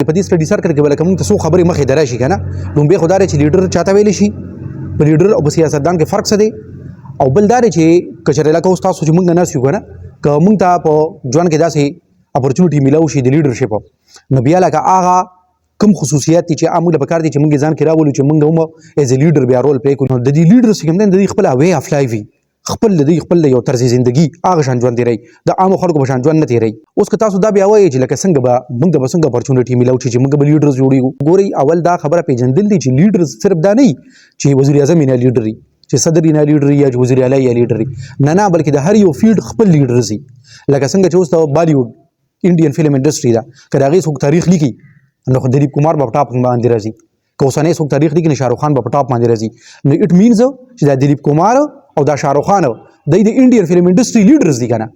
په دې سټډي سرکل کې ولکه موږ ته څو خبرې مخې دراشي کنه لومبه خدای چې لیډر چاته ویل شي په لیډر او سیاستدان کې فرق څه دی او بل دا چې کچره لکه اوس تاسو چې موږ نه ناسیو کنه که موږ ته په ژوند کې داسې اپورچونټي ملاو شي د لیډرشپ نو بیا لکه هغه کوم خصوصیات چې عامه په کار دي چې موږ ځان کې راولو چې موږ هم ایز ا لیډر بیا رول پلی کوو د دې لیډر څخه موږ د خپل وی اف لایف خپل یو طرز ژوندۍ هغه شان ژوند دی د عام خلکو په شان ژوند نه تیری اوس که تاسو دا بیا وایي چې لکه څنګه به موږ د څنګه اپورچونټي ملاو چې موږ به لیډرز جوړیږو ګوري اول دا خبره پیژندل دي چې لیډرز صرف دا نه چې وزیر اعظم یې لیډر وي چې صدر یې لیډر یا وزیر اعلی یې لیډر نه بلکې د هر یو فیلډ خپل لیډرز لکه څنګه چې اوس د بالیوډ انډین فلم انډستری دا که هغه څوک تاریخ لیکي نو دلیپ کمار په ټاپ باندې راځي که اوسنۍ څوک تاریخ لیکي شاهرخ خان په ټاپ باندې راځي نو اټ مینز چې دا دلیپ کمار او دا شاهرخ خان د انډین فلم انډستری لیډرز دي کنه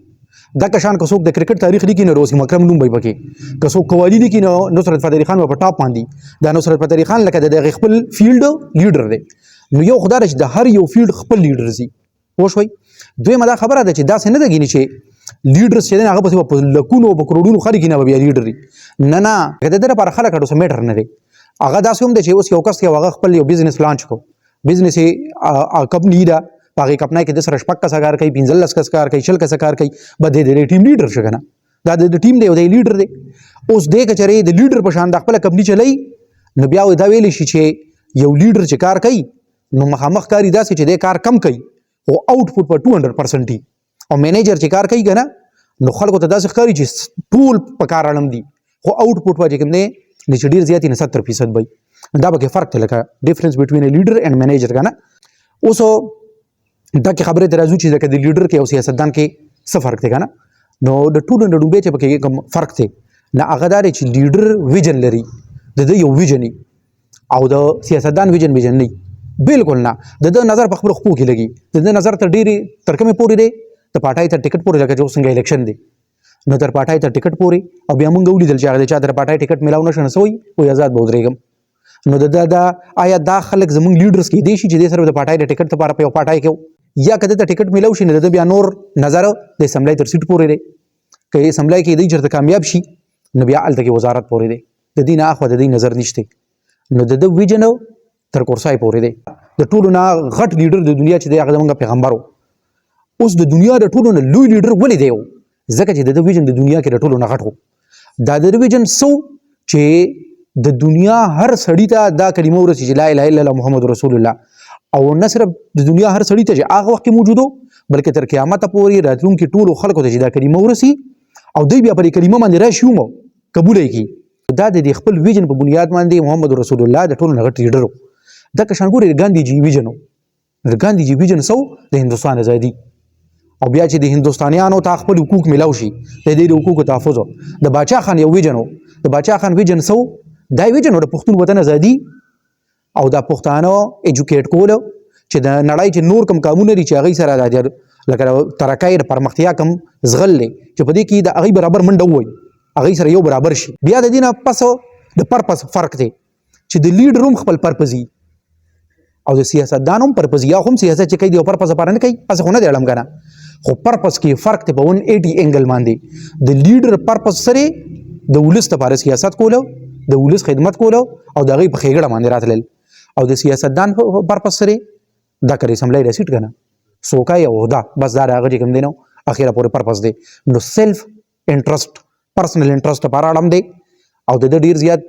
دا کشان که څوک د کرکټ تاریخ لیکي نو روسی مکرم نوم به پکې که څوک قوالی لیکي نو نصرت فتح علي خان په ټاپ باندې دا نصرت فتح علي خان لکه د خپل فیلډ لیډر دی نو یو خدای چې د هر یو فیلډ خپل لیډر زی وښوي دویمه دا خبره ده چې دا څنګه دغینی چې لیډرز چې هغه په لکونو په کروڑونو خلک نه بیا لیډر نه د دې لپاره خلک اډو سمیټر نه دی هغه داسې هم دی چې اوس یو کس یو هغه خپل یو بزنس لانچ کو بزنس یې کمپنی دا هغه کمپنی کې د سره شپږ کس کار کوي 15 کس کار کوي 40 کس کار کوي بده د ټیم لیډر شګنه دا د ټیم دی او د لیډر دی اوس دې کچري د لیډر په شان د خپل کمپنی چلای نو بیا دا ویل شي چې یو لیډر چې کار کوي نو مخامخ کاری داسې چې د کار کم کوي او آوټپوټ په 200% او منیجر چې کار کوي کنه نو خلکو ته داسې ښکاري چې ټول په کار اړم دي خو آوټپوټ به چې کوم دی چې ډېر زیات نه 70% وي دا به کې فرق دی لکه ډیفرنس بټوین ا لیډر اینڈ منیجر کنه اوس دا کې خبره درازو چې د لیډر کې او سیاستدان کې څه فرق دی کنه نو د ټولو نه ډوبې چې پکې کوم فرق دی نه هغه دا چې لیډر ویژن لري د یو ویژن او د سیاستدان ویژن نه بالکل نه د نظر په خپل خپل کې لګي د نظر تر ډېری تر کومه پورې دی د پټای ته ټیکټ پورې لکه چې څنګه الیکشن دی نو تر پټای ته ټیکټ پورې او بیا مونږ ولیدل چې هغه چې تر پټای ټیکټ ملاو نشو نسوي او آزاد بودرېګم نو دا آیا دا خلک زمونږ لیډرز کې دي چې د سره د پټای د ټیکټ لپاره په پټای کې یا کده ته ټیکټ ملاو شي نه د بیا نور نظر د اسمبلی تر سیټ پورې دی که اسمبلی کې دی چې کامیاب شي نو بیا الته کې وزارت پورې دی د دین اخو د دین نظر نشته نو د ویژن تر کورسای پورې دی د ټولو نه غټ لیډر د دنیا چې دی هغه زمونږ پیغمبر اوس د دنیا د ټولو نه لوی لیډر ولې دی ځکه چې د ویژن د دنیا کې د ټولو نه غټ وو دا د ویژن سو چې د دنیا هر سړی ته دا کلمه ورسي چې لا اله الا الله محمد رسول الله او نه صرف د دنیا هر سړی ته چې هغه وخت موجودو بلکې تر قیامت پورې راتلونکي ټولو خلکو ته چې دا کلمه ورسي او دوی بیا پر کلمه باندې راشي مو قبول کړي دا د خپل ویژن په بنیاد باندې محمد رسول الله د ټولو نه غټ لیډر دا کشان ګوري ګاندھی جی ویژن ګاندھی جی ویژن سو د هندستان ازادي او بیا چې د هندستانیانو ته خپل حقوق ملاو شي د دې حقوقو تحفظ د باچا خان یو ویژن د باچا خان ویژن سو دا ویژن د پښتون وطن ازادي او د پښتانو ایجوکیټ کول چې د نړۍ چې نور کم قانون لري چې هغه سره راځي لکه ترقای پرمختیا کم زغل چې په دې کې د هغه برابر منډه وای هغه سره یو برابر شي بیا د دینه پس د پرپس فرق دی چې د لیډروم خپل پرپزي او د سیاستدانوم پرپزي یا هم سیاست چې کوي د پرپس لپاره نه کوي پس خو نه دی علم کنه خو پرپس کې فرق دی په 180 انګل باندې د لیډر پرپس سره د ولس لپاره سیاست کولو د ولس خدمت کولو او د غي په خېګړه باندې راتلل او د سیاستدان پرپس سره دا کوي سملای رسیټ کنه سوکای او دا بس دا هغه کوم دینو اخیره پورې پرپس دی نو سیلف انټرست پرسنل انټرست لپاره اړم دی او د ډیر زیات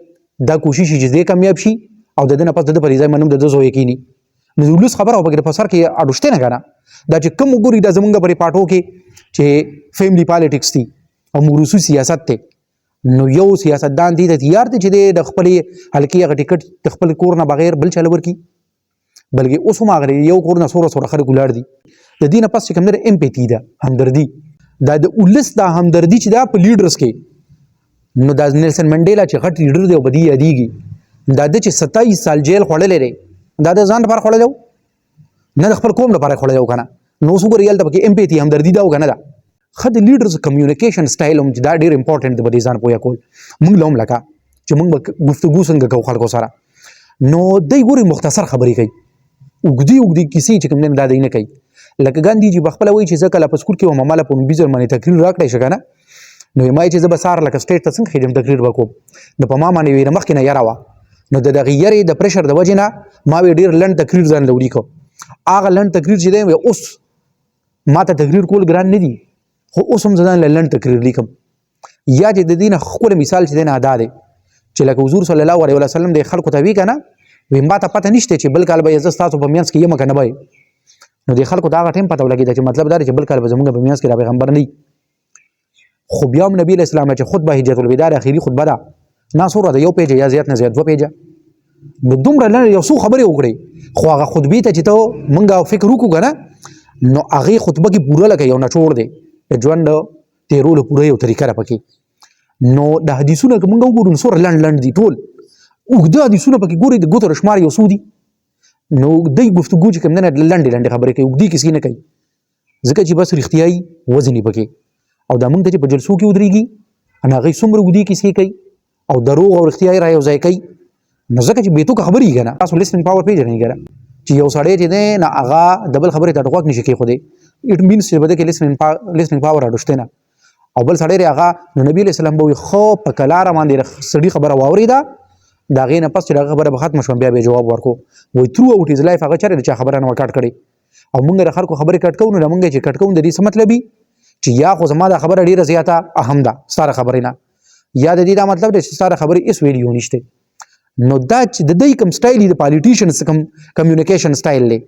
دا کوشش چې دې کامیاب شي او د دې نه پس د پریزای منم د زو یقیني نو ولس خبره او په سر کې اډوشته نه کنه دا چې کوم ګوري د زمونږ پرې پاټو کې چې فیملی پالیټکس دي او موروثي سیاست ته نو یو سیاستدان دي ته تیار دي چې د خپل حلقې غ ټیکټ د خپل کور نه بغیر بل چل ورکی بلکې اوس هم غري یو کور نه سوره خلک ولار دي د دې نه پس کوم در امپاتی ده همدردی دا د ولس دا همدردی چې دا په لیډرز کې نو دا نیلسن منډیلا چې غټ لیډر دی او بدی یادېږي دا د چې 27 سال جیل خوړلې لري دا د ځان لپاره خوړلو نه د خپل قوم لپاره خوړلو کنه نو څو ریال ته کې امپاتی همدردی دا وکنه دا خد لیډرز کمیونیکیشن سټایل هم دا ډیر امپورټنت دی په ځان پویا کول موږ لوم لکه چې موږ گفتگو څنګه کوو خلکو سره نو دای ګوري مختصر خبرې کوي وګدي کیسې چې کوم نه دا نه کوي لکه ګاندھی جی بخپل وایي چې ځکه لا پسکول کې و مماله په بیزر باندې تقریر راکړی شګنه نو ما چې زه به سهار لکه سټیج ته څنګه خېږم تقریر به کوم نو په ما باندې ویره مخکې نه یاره وه نو د دغې یرې د پریشر د وجې نه ما وی ډېر لنډ تقریر ځان له ولیکه هغه لنډ تقریر چې دی اوس ما ته تقریر کول ګران نه دي خو اوس هم زه ځان له لنډ تقریر لیکم یا چې د دې نه ښکلی مثال چې دی نه ادا دی چې لکه حضور صلی الله علیه وسلم د خلکو ته وی که نه وی ما ته پته نشته چې بل کال به زه ستاسو په منځ کې یم که نه به نو د خلکو ته هغه ټایم پته ولګېده چې مطلب دا دی چې بل کال به زموږ په منځ کې دا پیغمبر نه وي خو بیا هم نبی علیه السلام چې خطبه حجة الوداع اخري خطبه ده نه څومره ده 1 پیجه یا زیات نه زیات 2 پیجه نو دومره لنډ یو څو خبرې وکړې خو هغه خطبې ته چې ته موږ فکر وکړو که نه نو هغې خطبه کې پوره لکه یو نچوړ دی د ژوند تېرولو پوره یو طریقه ده پکې نو د حدیثونه که موږ وګورو نو څومره لنډ لنډ دي ټول اوږده حدیثونه پکې ګورئ د ګوتو شمار یو څو دي نو دی گفتگو چې کوم دی نه لنډې لنډې خبرې کوي اوږدې کیسې نه کوي ځکه چې بس رښتیایي وزن یې پکې او دا موږ ته چې په جلسو کې ودرېږي نو هغوی څومره اوږدې کیسې کوي او دروغ او رښتیا یې را یو ځای کوي نو ځکه چې بېتوکه خبرې یي که نه تاسو لیسننګ پاور پېژنئ که نه چې یو سړی چې دی نه هغه د بل خبرې ته غوږ نشي کېښودی اټ مینس چې به ده کې لیسننګ پاور راډوشتی نه او بل سړی دی هغه نو نبي علیه السلام به وایي ښه په کلاره باندې سړي خبره واورېده د هغې نه پس چې د هغه خبره به ختمه شوه بیا به یې جواب ورکړو وایي تھرو اوټ هز لایف هغه چېرې د چا خبره نه وه کټ کړې او موږ د خلکو خبرې کټ کوو نو د موږ چې کټ کوو د دې څه مطلب وي چې یا خو زما دا خبره ډېره زیاته اهم ده ستا د خبرې نه یا د دې دا مطلب دی چې ستا د خبرې هېڅ ویډیو نشته نو دا چې د دوی کوم سټایل دی د پالیټیشنز کوم کمیونیکیشن سټایل دی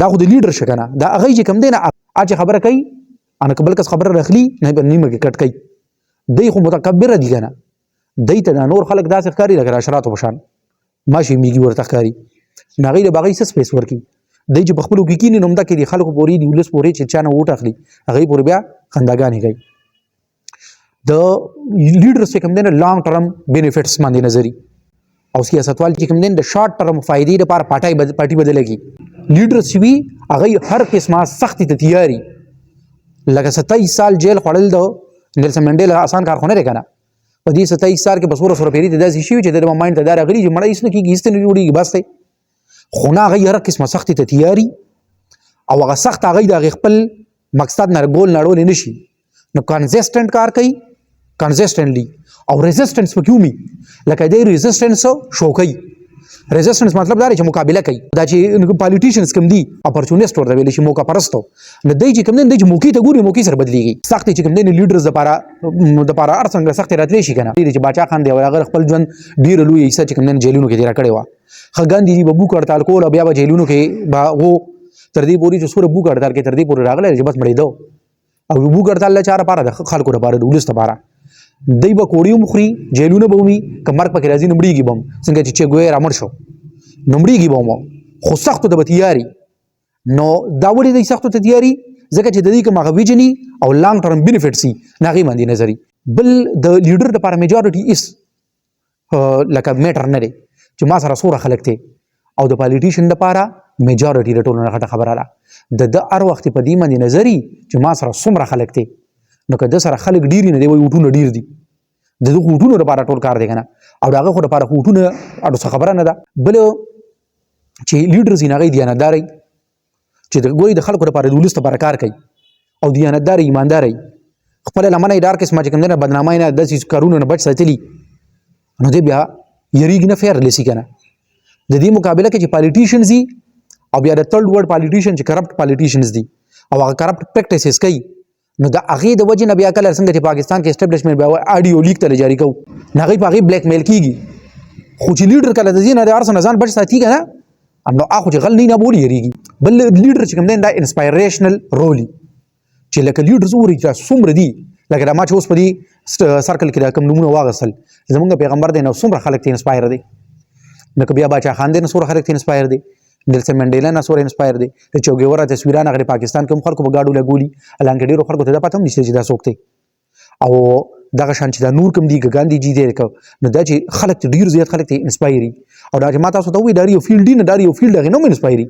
دا خو د لیډر شه که نه دا هغوی چې کوم دی نه چې خبره کوي انا که بل کس خبره راخلي نه به نیمه کې کټ کوي دی خو متکبره دي که نه دی ته دا نور خلک داسې ښکاري لکه د اشراتو په شان ماشي میږي ورته ښکاري نو هغوی له به هغوی څه سپیس ورکړي دی چې په خپلو کې کښېني نو همدا کې د خلکو پورې د ولس پورې چې چا نه ووټ اخلي هغوی پورې بیا خنداګانې کوي د لیډرز چې کوم دی نه لانګ ټرم بینیفټس باندې نظري او سیاستوال چې کوم دی د شارټ ټرم فایدې لپاره پارټي بدله کړي لیډرز چې وي هغوی هر قسمه سختي ته تیاري لکه 27 سال جیل خوړل د نیلسن منډیلا آسان کار خو نه دی که نه په دې 27 سال کې به سوره پیري ته داسې شوي چې د مایند ته دا راغلي چې مړه هېڅ نه کېږي هېڅ نه جوړېږي بس دی خو نه هغوی هر قسمه سختي ته تیاري او هغه سخت هغوی د هغې خپل مقصد نه ګول نړولی نه شي نو کنزسټنټ کار کوي کنزسټنټلی او ریزسټنس پکې ومي لکه دی ریزسټنس شو کوي ریزسټنس مطلب دا دی چې مقابله کوي دا چې پالیټیشنز کوم دي اپورچونیسټ ورته ویلی شي موقع پرستو نو دی چې کوم دی چې موقع ته ګوري موقع سره بدلېږي سختې چې کوم دی لیډرز دپاره هر څنګه سختې راتلی شي که نه چې باچا خان دی او هغه خپل ژوند ډېره لویه حصه چې کوم دی جیلونو کې تېره کړې وه ښه ګاندي به بوک هړتال کول او بیا به جیلونو کې به و تر دې پورې چې څومره بوک هړتال کې تر دې پورې راغلی چې بس مړېده او بوک هړتال له چا لپاره د خلکو لپاره د ولس لپاره دی به کوړی هم خوري جیلونه به ومي که مرګ پکې راځي نو مړېږي به هم څنګه چې چیګویر مړ شو نو مړېږي به هم خو سختو ته به تیاري نو دا ولې دی سختو ته تیاري ځکه چې د دې کوم هغه ویژني او لانګ ټرم بینیفټس وي نه هغې باندې نظري بل د لیډر دپاره میجارټي هېڅ لکه میټر نه دی چې ما سره څومره خلک دی او د پالیټیشن دپاره میجارټي د ټولو نه غټه خبره ده د هر وخت په دې باندې نظري چې ما سره څومره خلک دی نو که د سره خلک ډېر نه دی وایي ووټونه ډېر دي د دغه ووټونو لپاره ټول کار دی که نه او د هغه خو لپاره خو ووټونه اډو څه خبره نه ده بل چې لیډرز یې هغوی دیانتدارئ چې ګوري د خلکو لپاره د ولس لپاره کار کوي او دیانتدارئ ایماندارئ خپله لمنه یې ډار قسمه چې کوم دی نه بدنامۍ نه داسې کارونو نه بچ ساتلي نو دی بیا یریږي نه فیرلیسي که نه د دې مقابله کې چې پالیټیشنز دي او بیا د تھرډ ورډ پالیټیشن چې کرپټ پالیټیشنز دي او هغه کرپټ پریکټیسز کوي نو د هغې د وجې نه بیا کله څنګه چې پاکستان کې اسټبلیشمنټ بیا آډیو لیک ته جاري کوو نو هغوی په هغې بلیک میل کېږي خو چې لیډر کله د دې نه د هر څه نه ځان بچ ساتي که نه نو هغه چې غل نه بولي یریږي بل لیډر چې کوم دی دا انسپایریشنل رول چې لکه لیډرز وګورئ چې دا څومره دي لکه دا ما چې اوس په دې سرکل کې دا کوم نومونه واغستل زمونږ پیغمبر دی نو څومره خلک ته انسپایر دی لکه بیا باچا خان دی نو څومره خلک ته انسپایر دی نیلسن منډیلا نه څومره انسپایر دی د چوګیورا تصویران هغه پاکستان کې هم خلکو په ګاډو لګولي حالانکه ډېرو خلکو ته دا پته هم نشته چې دا څوک دی او دغه شان چې دا نور کوم دی ګاندي جی دی نو دا چې خلک ډېر زیات خلک ته انسپایري او دا چې ما تاسو ته وایي دا یو فیلډ دی نه دا یو فیلډ هغې نه هم انسپایري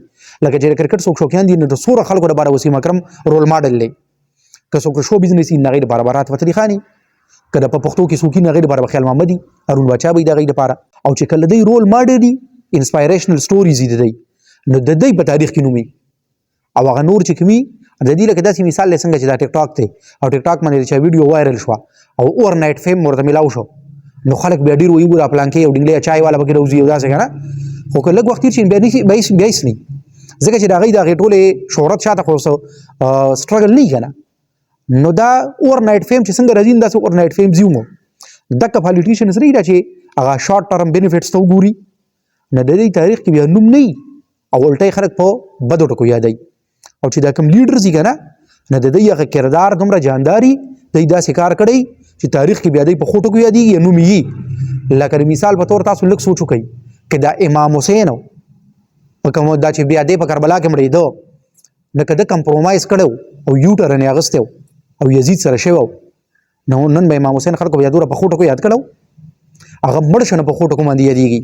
لکه چې کرکټ څوک شوقیان دي نو د څومره خلکو لپاره وسیم اکرم رول ماډل دی که څوک شو بزنس یې هغې لپاره برات فتح علي خان که د په پښتو کې څوک یې هغې لپاره به خیال محمد هارون باچا به یې د هغې لپاره او چې کله دی رول ماډل دي انسپایریشنل سټوریز دي د دی نو د دی په تاریخ کې نومي او هغه نور چې کومي د دې لکه داسې مثال دی څنګه چې دا ټیک ټاک دی او ټیک ټاک باندې چې ویډیو وایرل شوه او اوور نایټ فیم ورته میلاو شو نو خلک بیا ډېر وایي ګوره پلانکې او ډنګلې چای والا پکې راوځي او داسې که نه خو که لږ وخت تېر شي بیا هیڅ نه ځکه چې د هغوی د هغې ټولې شهرت شاته خو سټرګل نه وي که نه نو دا اوور نایټ فیم چې څنګه راځي داسې اوور نایټ فیم ځي مو دغه پالیټیشنز نه دي چې هغه شارټ ټرم بینیفټس ته وګوري نه د دې تاریخ کې بیا نوم نه وي او الټی خلک په بدو ټکو یادوي او چې دا کوم لیډرز دي که نه د دوی هغه کردار دومره جانداري دوی داسې کار کړی چې تاریخ کې بیا دوی په ښو ټکو یادېږي یا نوم یي لکه د مثال په طور تاسو لږ سوچ وکئ که دا امام حسین په کوم دا چې بیا دی په کربلا کې مړېده نه که ده کمپرومایز کړی او یو ټرن یې اغوستی او یزید سره شوی نو نن به امام حسین خلکو بیا دومره په ښو ټکو یاد کړی هغه مړ شه نه په ښو ټکو باندې یادېږي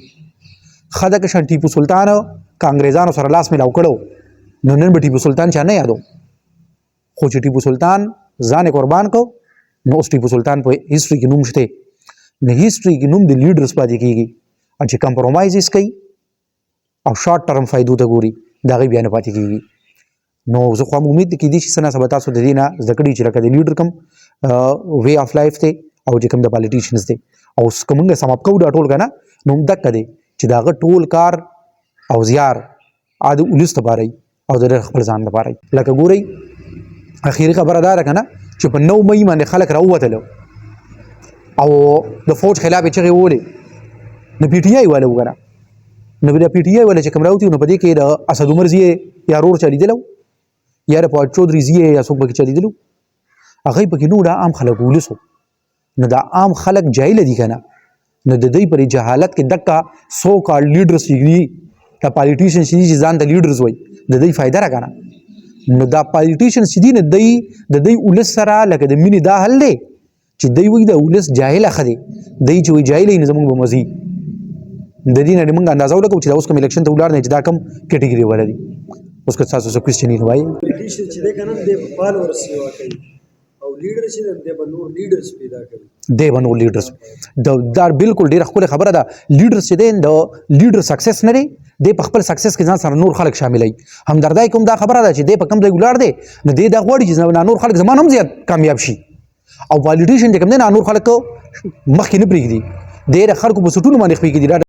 ښه ده که شان ټیپو سلطان که انګریزانو سره لاس میلاو کړو نو نن به ټیپو سلطان چا نه یادو خو چې ټیپو سلطان ځان یې قربان کو نو اوس ټیپو سلطان په هسټري کې نوم شته نه هسټري کې نوم د لیډرز پاتې کېږي او چې کمپرومایز یې کوي او شارټ ټرم فایدو ته ګوري د هغې بیا نه پاتې کېږي نو زه خو هم امید کېدی شي څه نه څه به تاسو د دې نه زده کړي چې لکه د لیډر کوم وے آف لایف دی او چې کوم د پالیټیشنز دی او که موږ سم اپ کوو دا ټول که نه نو دقه دی چې د هغه ټول کار او زیار د ولس لپاره او د خپل ځان لپاره لکه ګورئ اخیری خبره دا ده که نه چې په 9 مۍ باندې خلک راووتل او د فوج خلاف یې چغې وولې نو پی ټي آی والا وګوره نو د پی ټي آی والا چې کوم راوتي نو په دې کې د اسد عمر زیې یا رور چلیدلو یا د فواد چودھري زیې یا څوک پکې چلیدلو هغوی پکې نو دا عام خلک ولسو نو دا عام خلک جاهله دي که نه نو د دوی پر جهالت کې دقه سو کال لیډرز دي دا پالیټیشنز چې ځان ته لیډرز وایي د دوی فایده را که نه نو دا پالیټیشنز چې دي نه د دوی ولس سره لکه د مینې دا حل دی چې دوی وایي د ولس جاهله ښه دی دوی چې وایي جاهله یې نه زموږ به مزي د دې نه موږ اندازه ولګو چې دا اوس کوم الیکشن ته ولاړ دی چې دا کوم کیټګري والا دي اوس که تاسو څه کوېسچن یې وایي پالیټیشن چې دی که نه دی به فالورس سیوا کوي او لیډر چې دی به نور لیډرز پیدا کوي دی به نور لیډرز دا بالکل ډېره ښکلې خبره ده لیډرز چې دی د لیډر سکسس نه دی دی په خپل سکسس کې ځان سره نور خلک شاملوي همدردی کوم دا خبره ده چې دی په کوم ځای ولاړ دی نو دی دا غواړي چې نور خلک زما هم زیات کامیاب شي او پالیټیشن چې کوم دی نور خلک مخکې نه پرېږدي دی د خلکو په سټونو باندې خپې کېږي